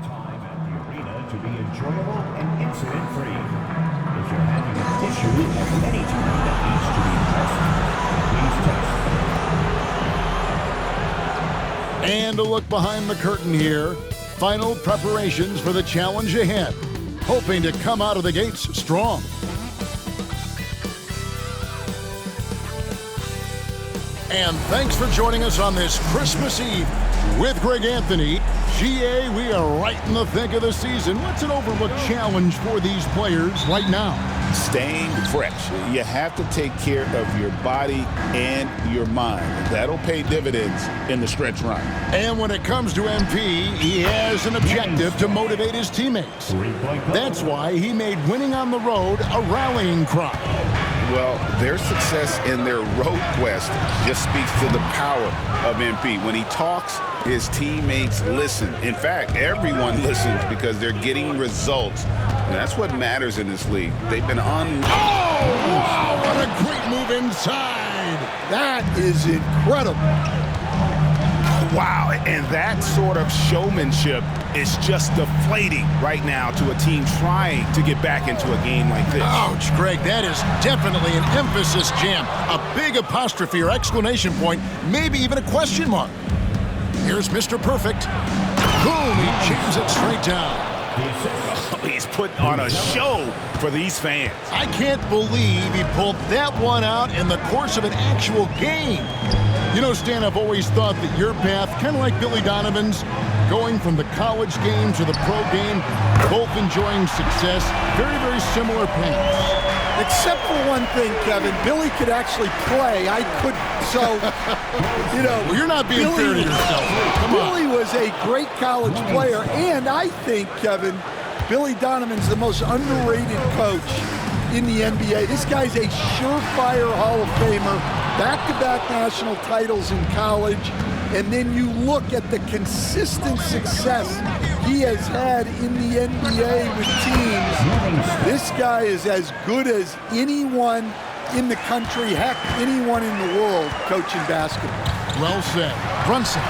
time at the arena to be enjoyable and incident-free. If you're having an issue at any time that needs to be addressed, please text. And a look behind the curtain here. Final preparations for the challenge ahead. Hoping to come out of the gates strong. And thanks for joining us on this Christmas Eve with Greg Anthony. GA, we are right in the thick of the season. What's an overlooked challenge for these players right now? Staying fresh. You have to take care of your body and your mind. That'll pay dividends in the stretch run. And when it comes to MP, he has an objective to motivate his teammates. That's why he made winning on the road a rallying cry. Well, their success in their road quest just speaks to the power of MP. When he talks, his teammates listen. In fact, everyone listens because they're getting results. And that's what matters in this league. They've been on. Oh, wow, what a great move inside. That is incredible. Wow, and that sort of showmanship is just deflating right now to a team trying to get back into a game like this. Ouch, Greg, that is definitely an emphasis jam. A big apostrophe or exclamation point, maybe even a question mark. Here's Mr. Perfect. Boom, he jams it straight down. He's put on a show for these fans. I can't believe he pulled that one out in the course of an actual game. You know, Stan, I've always thought that your path, kind of like Billy Donovan's, going from the college game to the pro game, both enjoying success, very, very similar paths. Except for one thing, Kevin. Billy could actually play. I couldn't. So, you know. Well, you're not being fair to yourself. Come on. Billy was a great college player. And I think, Kevin, Billy Donovan's the most underrated coach in the NBA. This guy's a surefire Hall of Famer, back-to-back national titles in college, and then you look at the consistent success he has had in the NBA with teams. This guy is as good as anyone in the country, heck, anyone in the world coaching basketball. Well said. Brunson,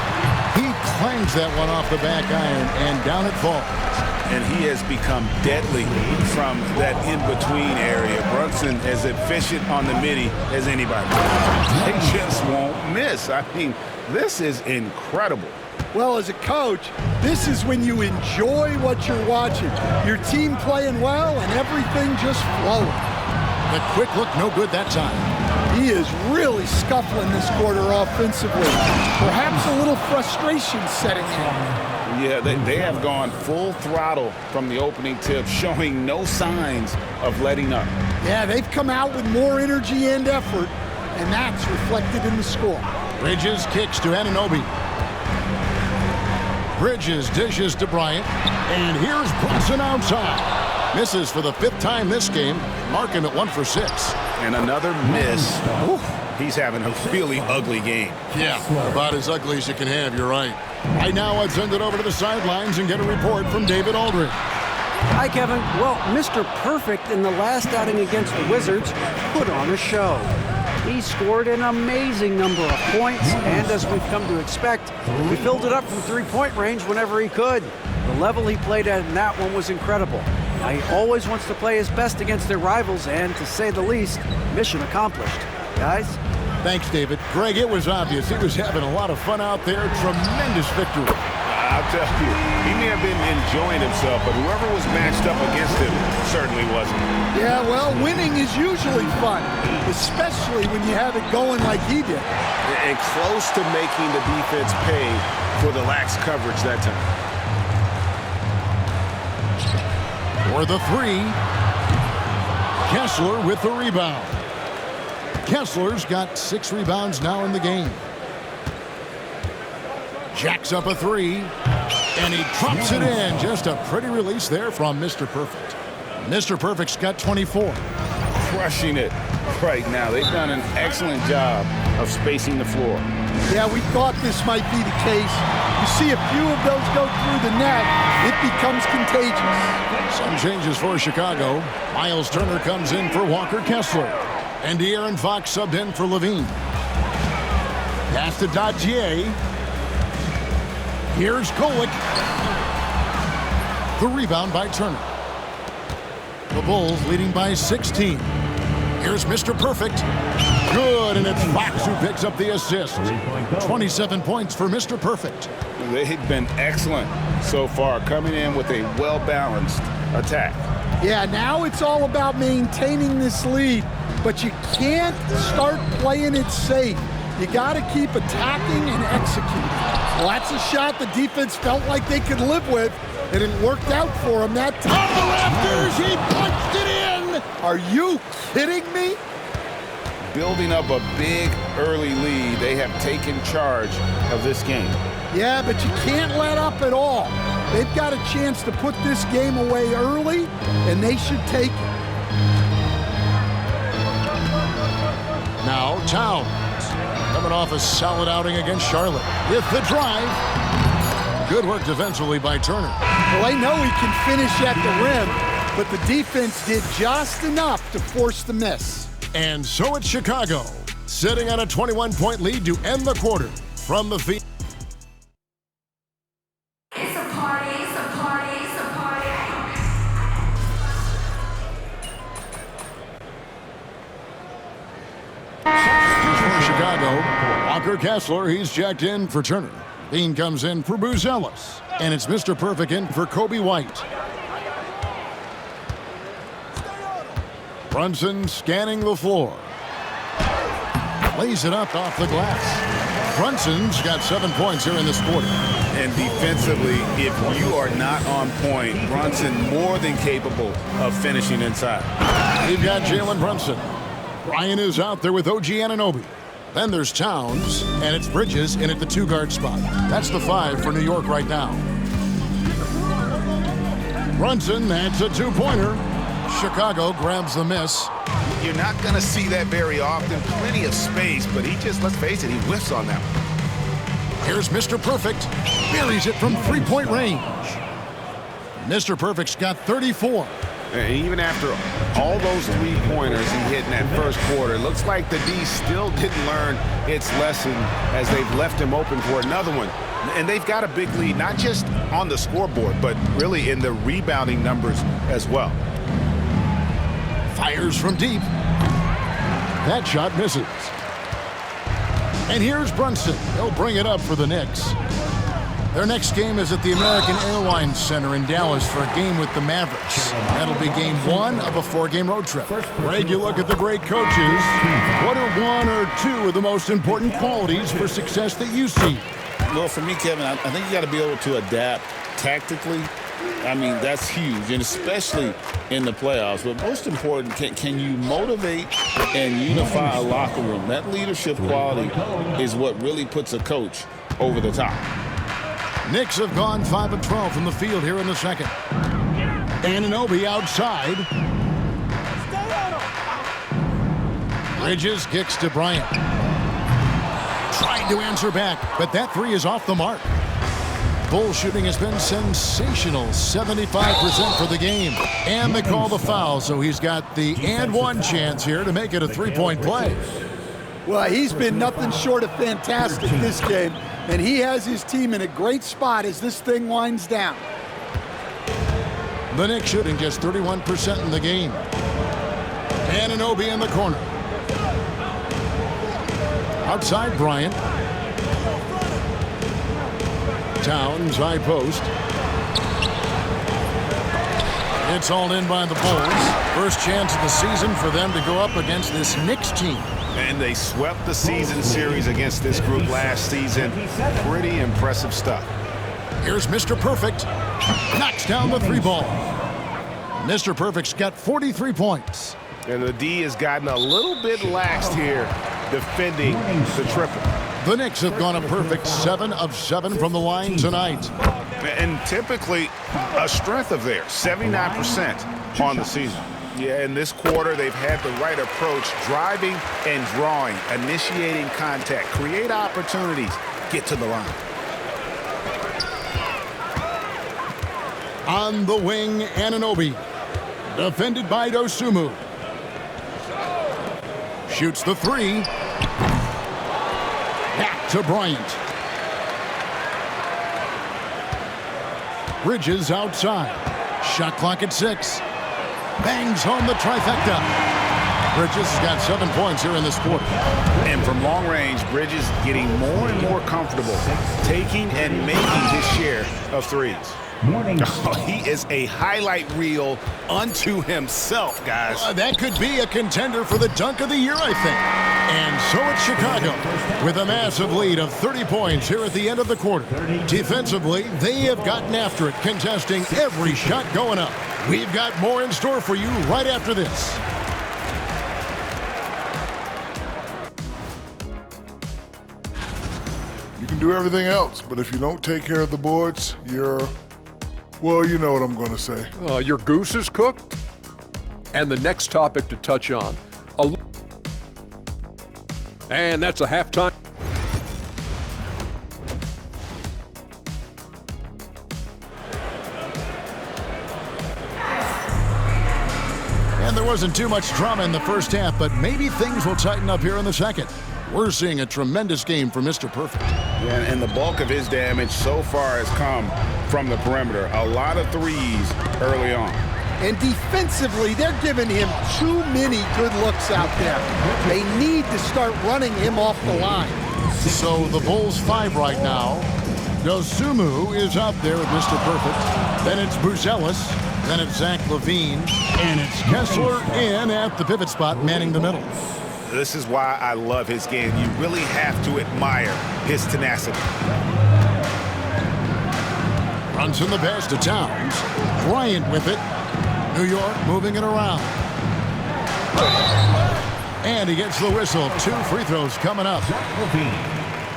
he clangs that one off the back iron, and down it falls. And he has become deadly from that in-between area. Brunson as efficient on the midi as anybody. They just won't miss. I mean, this is incredible. Well, as a coach, this is when you enjoy what you're watching. Your team playing well and everything just flowing. The quick look, no good that time. He is really scuffling this quarter offensively. Perhaps a little frustration setting in. Yeah, they have gone full throttle from the opening tip, showing no signs of letting up. Yeah, they've come out with more energy and effort, and that's reflected in the score. Bridges kicks to Anunoby. Bridges dishes to Bryant, and here's Brunson outside. Misses for the 5th time this game, marking it 1 for 6. And another miss. Ooh, he's having a really ugly game. Yeah, about as ugly as you can have, you're right. Right now, I'd send it over to the sidelines and get a report from David Aldridge. Hi, Kevin. Well, Mr. Perfect in the last outing against the Wizards put on a show. He scored an amazing number of points, and as we've come to expect, he filled it up from three-point range whenever he could. The level he played at in that one was incredible. Now, he always wants to play his best against their rivals, and to say the least, mission accomplished. Guys? Thanks, David. Greg, it was obvious he was having a lot of fun out there. Tremendous victory. I'll tell you, he may have been enjoying himself, but whoever was matched up against him certainly wasn't. Yeah, well, winning is usually fun, especially when you have it going like he did. And close to making the defense pay for the lax coverage that time. For the 3, Kessler with the rebound. Kessler's got 6 rebounds now in the game. Jacks up a 3, and he drops it in. Just a pretty release there from Mr. Perfect. Mr. Perfect's got 24. Crushing it right now. They've done an excellent job of spacing the floor. Yeah, we thought this might be the case. You see a few of those go through the net, it becomes contagious. Some changes for Chicago. Miles Turner comes in for Walker Kessler. And De'Aaron Fox subbed in for Levine. Pass to Dadier. Here's Golick. The rebound by Turner. The Bulls leading by 16. Here's Mr. Perfect. Good, and it's Fox who picks up the assist. 27 points for Mr. Perfect. They've been excellent so far, coming in with a well-balanced attack. Yeah, now it's all about maintaining this lead, but you can't start playing it safe. You got to keep attacking and executing. Well, that's a shot the defense felt like they could live with, and it worked out for them that time. On the rafters, he punched it in! Are you kidding me? Building up a big early lead, they have taken charge of this game. Yeah, but you can't let up at all. They've got a chance to put this game away early, and they should take it. Now Towns, coming off a solid outing against Charlotte with the drive. Good work defensively by Turner. Well, they know he can finish at the rim, but the defense did just enough to force the miss. And so it's Chicago, sitting on a 21-point lead to end the quarter. From the field. It's a party, it's a party, it's a party. For Chicago, Walker Kessler, he's checked in for Turner. Bean comes in for Buzelis. And it's Mr. Perfect in for Kobe White. Brunson scanning the floor. Lays it up off the glass. Brunson's got 7 points here in this quarter. And defensively, if you are not on point, Brunson more than capable of finishing inside. We've got Jalen Brunson. Ryan is out there with OG Anunoby. Then there's Towns, and it's Bridges in at the 2-guard spot. That's the 5 for New York right now. Brunson adds a 2-pointer. Chicago grabs the miss. You're not going to see that very often. Plenty of space, but he just, let's face it, he whiffs on that one. Here's Mr. Perfect. Buries it from 3-point range. Mr. Perfect's got 34. And even after all those 3-pointers he hit in that first quarter, it looks like the D still didn't learn its lesson as they've left him open for another one. And they've got a big lead, not just on the scoreboard, but really in the rebounding numbers as well. Fires from deep. That shot misses. And here's Brunson. He'll bring it up for the Knicks. Their next game is at the American Airlines Center in Dallas for a game with the Mavericks. That'll be game 1 of a 4-game road trip. Greg, you look at the great coaches. What are 1 or 2 of the most important qualities for success that you see? Well, for me, Kevin, I think you got to be able to adapt tactically. I mean, that's huge, and especially in the playoffs. But most important, can you motivate and unify a locker room? That leadership quality is what really puts a coach over the top. Knicks have gone 5 of 12 from the field here in the second. Anunoby outside. Bridges kicks to Bryant. Tried to answer back, but that 3 is off the mark. Bull shooting has been sensational, 75% for the game. And they call the foul, so he's got the and 1 chance here to make it a 3-point play. Well, he's been nothing short of fantastic this game, and he has his team in a great spot as this thing winds down. The Knicks shooting just 31% in the game. Anunoby in the corner. Outside Bryant. Towns, high post. It's all in by the Bulls. First chance of the season for them to go up against this Knicks team. And they swept the season series against this group last season. Pretty impressive stuff. Here's Mr. Perfect. Knocks down the 3-ball. Mr. Perfect's got 43 points. And the D has gotten a little bit laxed here defending the triple. The Knicks have gone a perfect 7 of 7 from the line tonight. And typically a strength of theirs, 79% on the season. Yeah, in this quarter, they've had the right approach, driving and drawing, initiating contact, create opportunities, get to the line. On the wing, Anunoby. Defended by Dosunmu. Shoots the 3. Back to Bryant. Bridges outside. Shot clock at 6. Bangs home the trifecta. Bridges has got 7 points here in this quarter. And from long range, Bridges getting more and more comfortable taking and making his share of threes. He is a highlight reel unto himself, guys. That could be a contender for the dunk of the year, I think. And so it's Chicago with a massive lead of 30 points here at the end of the quarter. Defensively, they have gotten after it, contesting every shot going up. We've got more in store for you right after this. You can do everything else, but if you don't take care of the boards, you're... Well, you know what I'm going to say. Your goose is cooked? And the next topic to touch on. And that's a halftime. And there wasn't too much drama in the first half, but maybe things will tighten up here in the second. We're seeing a tremendous game for Mr. Perfect. Yeah, and the bulk of his damage so far has come from the perimeter. A lot of threes early on. And defensively, they're giving him too many good looks out there. They need to start running him off the line. So the Bulls 5 right now. Dosumu is up there with Mr. Perfect. Then it's Buzelis. Then it's Zach LaVine. And it's Kessler in at the pivot spot, manning the middle. This is why I love his game. You really have to admire his tenacity. Runs in the pass to Towns. Bryant with it. New York moving it around. And he gets the whistle. 2 free throws coming up.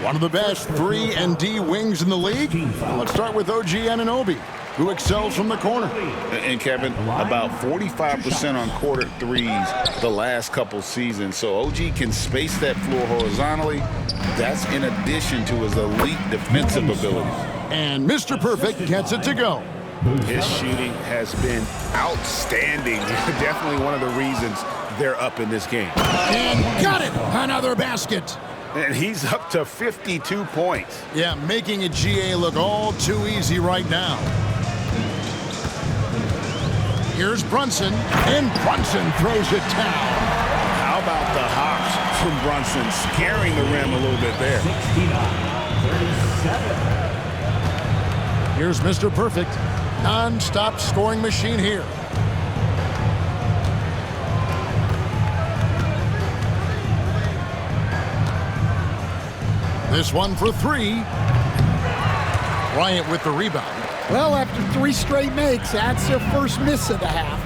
One of the best 3 and D wings in the league. Let's start with OG Anunoby, who excels from the corner. And Kevin, about 45% on quarter threes the last couple seasons. So OG can space that floor horizontally. That's in addition to his elite defensive ability. And Mr. Perfect gets it to go. His shooting has been outstanding. Definitely one of the reasons they're up in this game. And got it! Another basket. And he's up to 52 points. Yeah, making a GA look all too easy right now. Here's Brunson, and Brunson throws it down. How about the hops from Brunson, scaring the rim a little bit there. 69-37. Here's Mr. Perfect, non-stop scoring machine here. This one for 3. Bryant with the rebound. Well, after 3 straight makes, that's their first miss of the half.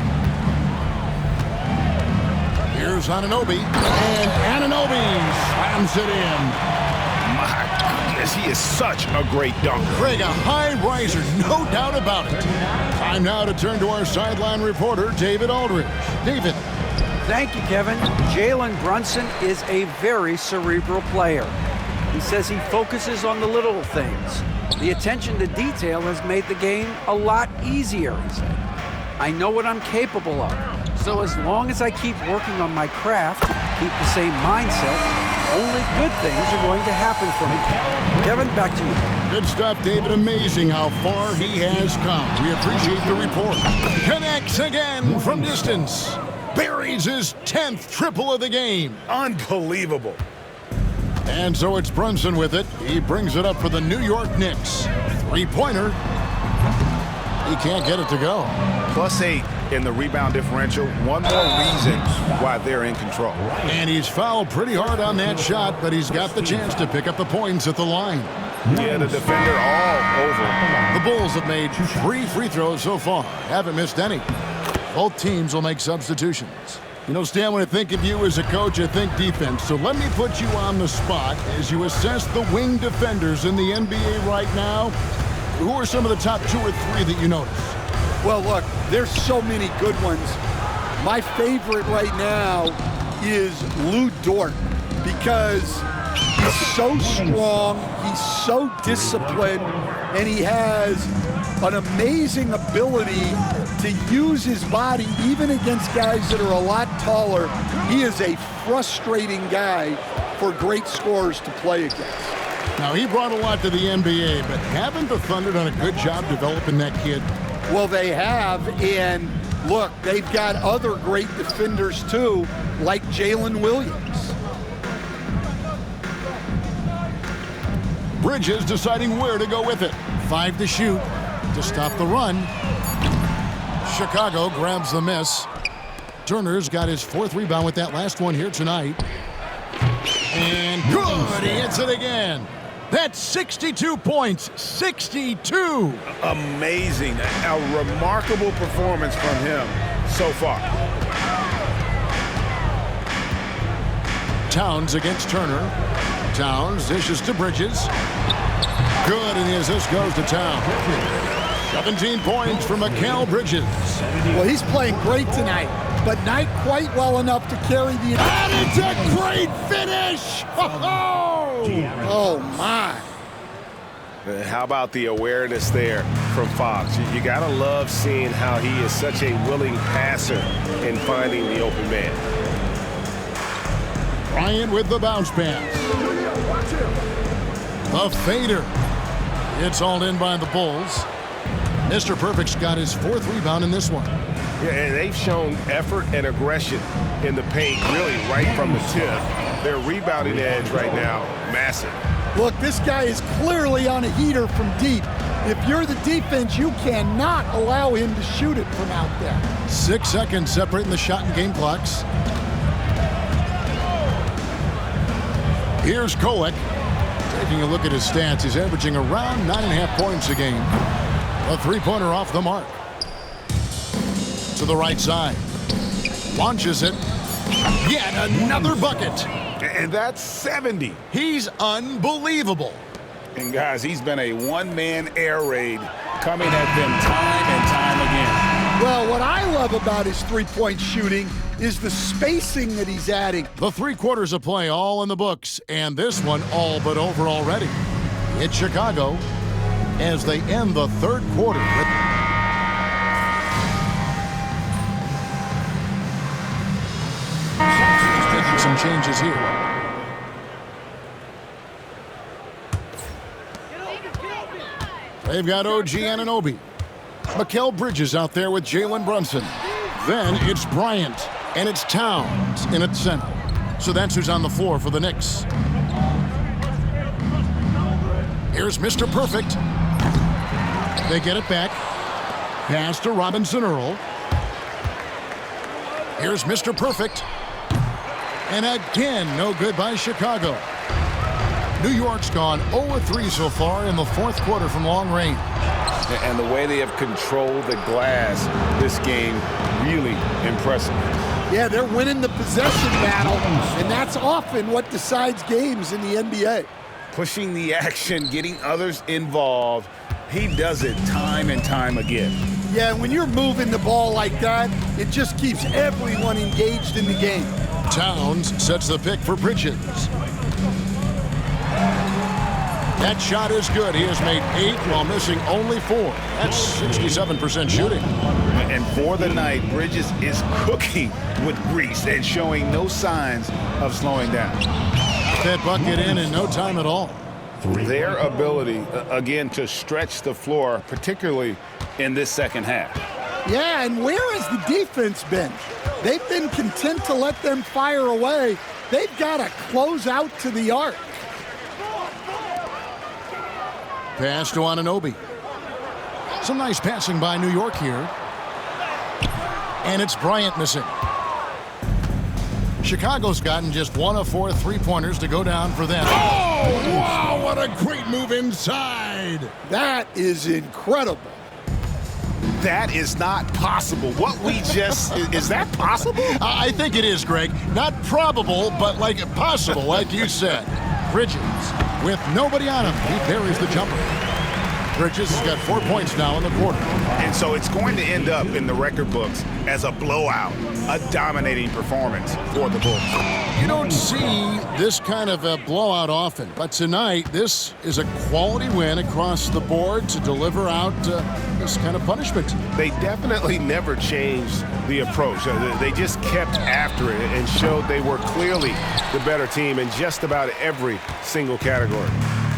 Here's Anunoby, and Anunoby slams it in. My goodness, he is such a great dunker. Craig, a high riser, no doubt about it. Time now to turn to our sideline reporter, David Aldridge. David. Thank you, Kevin. Jalen Brunson is a very cerebral player. He says he focuses on the little things. The attention to detail has made the game a lot easier, he said. I know what I'm capable of. So as long as I keep working on my craft, keep the same mindset, only good things are going to happen for me. Kevin, back to you. Good stuff, David. Amazing how far he has come. We appreciate the report. Connects again from distance. Buries his 10th triple of the game. Unbelievable. And so it's Brunson with it. He brings it up for the New York Knicks. 3-pointer. He can't get it to go. +8 in the rebound differential. One more reason why they're in control. And he's fouled pretty hard on that shot, but he's got the chance to pick up the points at the line. Yeah, the defender all over. The Bulls have made 3 free throws so far. Haven't missed any. Both teams will make substitutions. You know, Stan, when I think of you as a coach, I think defense. So let me put you on the spot as you assess the wing defenders in the NBA right now. Who are some of the top 2 or 3 that you notice? Well, look, there's so many good ones. My favorite right now is Lou Dort because he's so strong, he's so disciplined, and he has an amazing ability to use his body even against guys that are a lot taller. He is a frustrating guy for great scorers to play against. Now, he brought a lot to the NBA, but haven't the Thunder done a good job developing that kid? Well, they have, and look, they've got other great defenders too, like Jalen Williams. Bridges deciding where to go with it. 5 to shoot to stop the run. Chicago grabs the miss. Turner's got his 4th rebound with that last one here tonight. And good, he hits it again. That's 62 points, 62. Amazing, a remarkable performance from him so far. Towns against Turner. Towns dishes to Bridges. Good, and the assist goes to Towns. 17 points for Mikal Bridges. Well, he's playing great tonight, but not quite well enough to carry the... And it's a great finish! Oh, my. How about the awareness there from Fox? You got to love seeing how he is such a willing passer in finding the open man. Bryant with the bounce pass. The fader. It's all in by the Bulls. Mr. Perfect's got his 4th rebound in this one. Yeah, and they've shown effort and aggression in the paint, really right from the tip. Their rebounding edge right now, massive. Look, this guy is clearly on a heater from deep. If you're the defense, you cannot allow him to shoot it from out there. 6 seconds separating the shot and game clocks. Here's Kolek. Taking a look at his stats, he's averaging around 9.5 points a game. A 3-pointer off the mark. To the right side. Launches it. Yet another bucket. And that's 70. He's unbelievable. And guys, he's been a one-man air raid coming at them time and time again. Well, what I love about his three-point shooting is the spacing that he's adding. The 3 quarters of play all in the books, and this one all but over already. It's Chicago as they end the 3rd quarter with making some changes here. They've got OG Anunoby. Mikal Bridges out there with Jalen Brunson. Then it's Bryant, and it's Towns in at center. So that's who's on the floor for the Knicks. Here's Mr. Perfect. They get it back. Pass to Robinson Earl. Here's Mr. Perfect. And again, no good by Chicago. New York's gone 0-3 so far in the 4th quarter from long range. And the way they have controlled the glass this game, really impressive. Yeah, they're winning the possession battle, and that's often what decides games in the NBA. Pushing the action, getting others involved. He does it time and time again. Yeah, when you're moving the ball like that, it just keeps everyone engaged in the game. Towns sets the pick for Bridges. That shot is good. He has made 8 while missing only 4. That's 67% shooting. And for the night, Bridges is cooking with grease and showing no signs of slowing down. That bucket in no time at all. Their ability, again, to stretch the floor, particularly in this second half. Yeah, and where has the defense been? They've been content to let them fire away. They've got to close out to the arc. Pass to Anunoby. Some nice passing by New York here. And it's Bryant missing. Chicago's gotten just 1 of 4 3-pointers to go down for them. Oh, wow, what a great move inside. That is incredible. That is not possible. What we just, is that possible? I think it is, Greg. Not probable, but like possible, like you said. Bridges, with nobody on him, he parries the jumper. Bridges has got 4 points now in the quarter. And so it's going to end up in the record books as a blowout, a dominating performance for the Bulls. You don't see this kind of a blowout often, but tonight this is a quality win across the board to deliver out this kind of punishment. They definitely never changed the approach. They just kept after it and showed they were clearly the better team in just about every single category.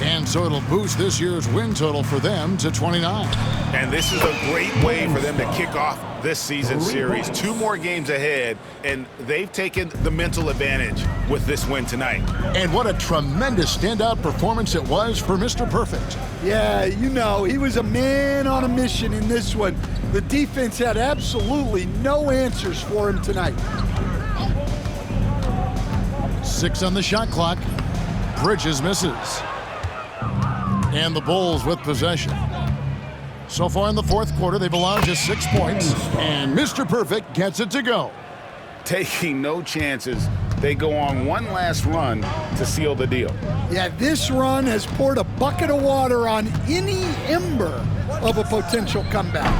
And so it'll boost this year's win total for them to 29. And this is a great way for them to kick off this season series. 2 more games ahead, and they've taken the mental advantage with this win tonight. And what a tremendous standout performance it was for Mr. Perfect. Yeah, you know, he was a man on a mission in this one. The defense had absolutely no answers for him tonight. 6 on the shot clock. Bridges misses. And the Bulls with possession. So far in the fourth quarter, they've allowed just 6 points, and Mr. Perfect gets it to go. Taking no chances, they go on one last run to seal the deal. Yeah, this run has poured a bucket of water on any ember of a potential comeback.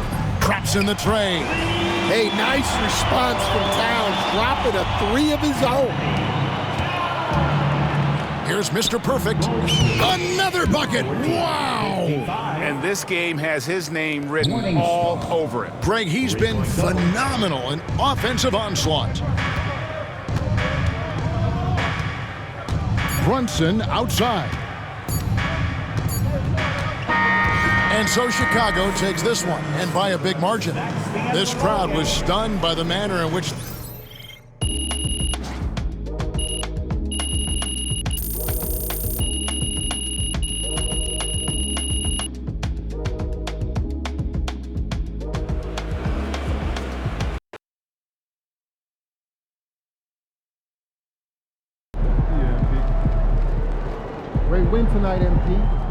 Traps in the tray. Hey, nice response from Towns, dropping a 3 of his own. Here's Mr. Perfect. Another bucket. Wow. And this game has his name written all over it. Greg, he's been phenomenal in offensive onslaught. Brunson outside. And so Chicago takes this one, and by a big margin. This crowd was stunned by the manner in which Great win tonight, MP.